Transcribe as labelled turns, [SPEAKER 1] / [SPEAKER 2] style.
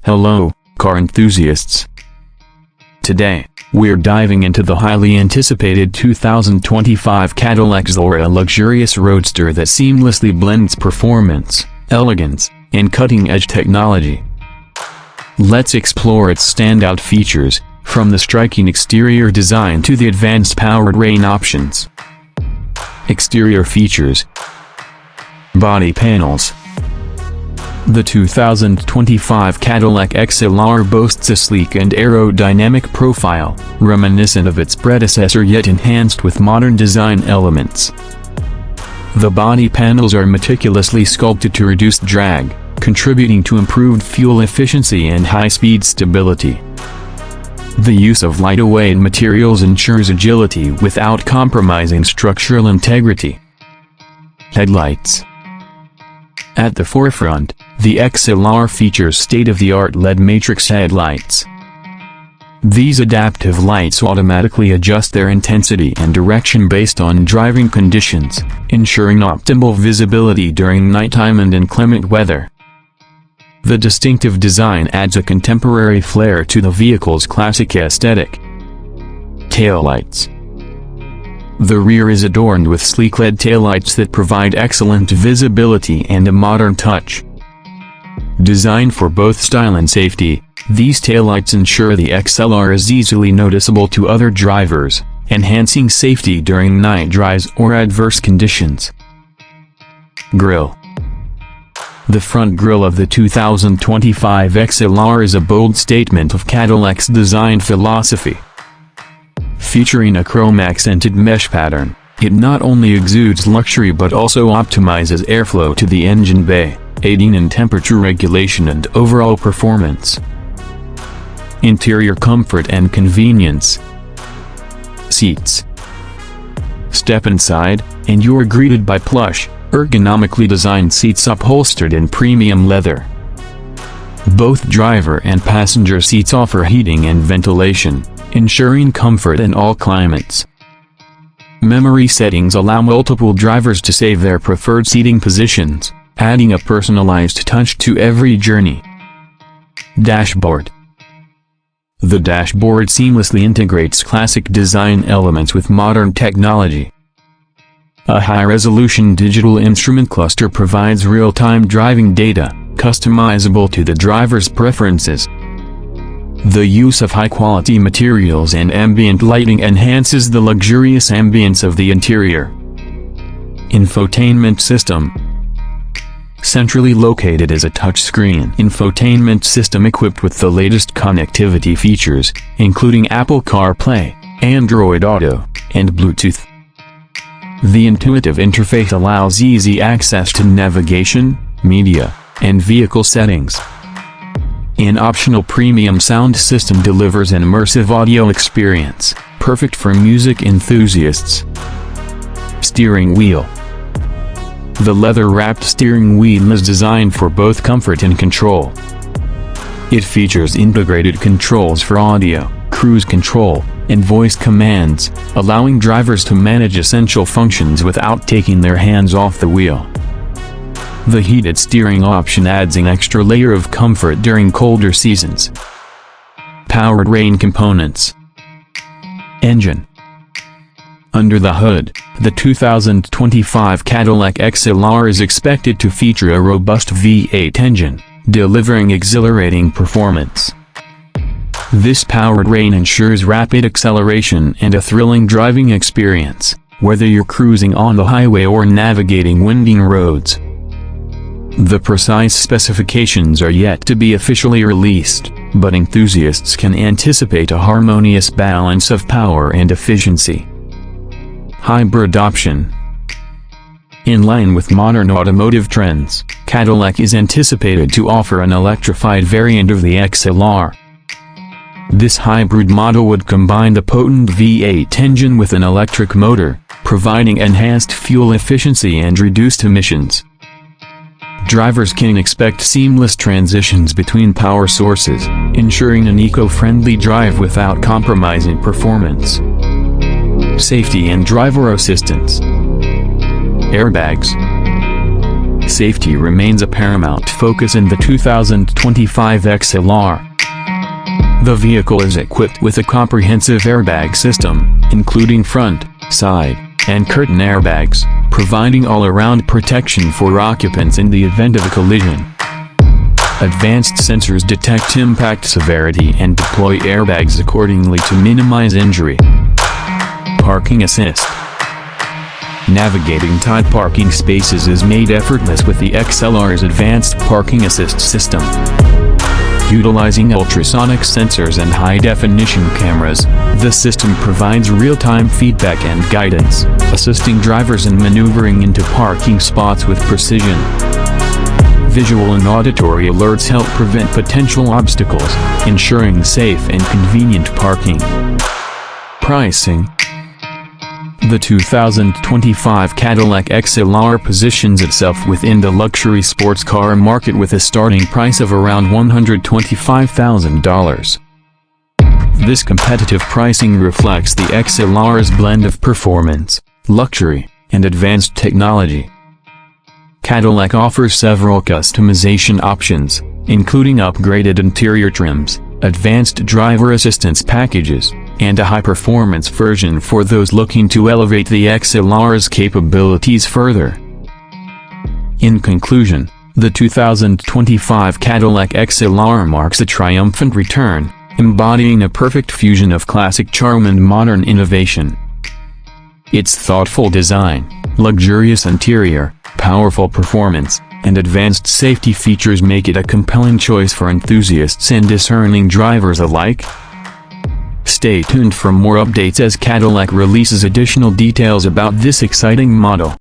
[SPEAKER 1] Hello, car enthusiasts. Today, we're diving into the highly anticipated 2025 Cadillac XLR, a luxurious roadster that seamlessly blends performance, elegance, and cutting-edge technology. Let's explore its standout features, from the striking exterior design to the advanced powertrain options. Exterior features. Body panels. The 2025 Cadillac XLR boasts a sleek and aerodynamic profile, reminiscent of its predecessor yet enhanced with modern design elements. The body panels are meticulously sculpted to reduce drag, contributing to improved fuel efficiency and high-speed stability. The use of lightweight materials ensures agility without compromising structural integrity. Headlights. At the forefront, the XLR features state-of-the-art LED matrix headlights. These adaptive lights automatically adjust their intensity and direction based on driving conditions, ensuring optimal visibility during nighttime and inclement weather. The distinctive design adds a contemporary flair to the vehicle's classic aesthetic. Taillights. The rear is adorned with sleek LED taillights that provide excellent visibility and a modern touch. Designed for both style and safety, these taillights ensure the XLR is easily noticeable to other drivers, enhancing safety during night drives or adverse conditions. Grille. The front grille of the 2025 XLR is a bold statement of Cadillac's design philosophy. Featuring a chrome-accented mesh pattern, it not only exudes luxury but also optimizes airflow to the engine bay, aiding in temperature regulation and overall performance. Interior comfort and convenience. Seats. Step inside, and you're greeted by plush, ergonomically designed seats upholstered in premium leather. Both driver and passenger seats offer heating and ventilation, ensuring comfort in all climates. Memory settings allow multiple drivers to save their preferred seating positions, adding a personalized touch to every journey. Dashboard. The dashboard seamlessly integrates classic design elements with modern technology. A high-resolution digital instrument cluster provides real-time driving data, customizable to the driver's preferences. The use of high-quality materials and ambient lighting enhances the luxurious ambience of the interior. Infotainment system. Centrally located is a touchscreen infotainment system equipped with the latest connectivity features, including Apple CarPlay, Android Auto, and Bluetooth. The intuitive interface allows easy access to navigation, media, and vehicle settings. An optional premium sound system delivers an immersive audio experience, perfect for music enthusiasts. Steering wheel. The leather-wrapped steering wheel is designed for both comfort and control. It features integrated controls for audio, cruise control, and voice commands, allowing drivers to manage essential functions without taking their hands off the wheel. The heated steering option adds an extra layer of comfort during colder seasons. Powertrain components. Engine. Under the hood, the 2025 Cadillac XLR is expected to feature a robust V8 engine, delivering exhilarating performance. This powertrain ensures rapid acceleration and a thrilling driving experience, whether you're cruising on the highway or navigating winding roads. The precise specifications are yet to be officially released, but enthusiasts can anticipate a harmonious balance of power and efficiency. Hybrid option. In line with modern automotive trends, Cadillac is anticipated to offer an electrified variant of the XLR. This hybrid model would combine the potent V8 engine with an electric motor, providing enhanced fuel efficiency and reduced emissions. Drivers can expect seamless transitions between power sources, ensuring an eco-friendly drive without compromising performance. Safety and driver assistance. Airbags. safety remains a paramount focus in the 2025 XLR. The vehicle is equipped with a comprehensive airbag system, including front, side, and curtain airbags, providing all-around protection for occupants in the event of a collision. Advanced sensors detect impact severity and deploy airbags accordingly to minimize injury. Parking assist. Navigating tight parking spaces is made effortless with the XLR's advanced parking assist system. Utilizing ultrasonic sensors and high-definition cameras, the system provides real-time feedback and guidance, assisting drivers in maneuvering into parking spots with precision. Visual and auditory alerts help prevent potential obstacles, ensuring safe and convenient parking. Pricing. The 2025 Cadillac XLR positions itself within the luxury sports car market with a starting price of around $125,000. This competitive pricing reflects the XLR's blend of performance, luxury, and advanced technology. Cadillac offers several customization options, including upgraded interior trims, advanced driver assistance packages, and a high-performance version for those looking to elevate the XLR's capabilities further. In conclusion, the 2025 Cadillac XLR marks a triumphant return, embodying a perfect fusion of classic charm and modern innovation. Its thoughtful design, luxurious interior, powerful performance, and advanced safety features make it a compelling choice for enthusiasts and discerning drivers alike. Stay tuned for more updates as Cadillac releases additional details about this exciting model.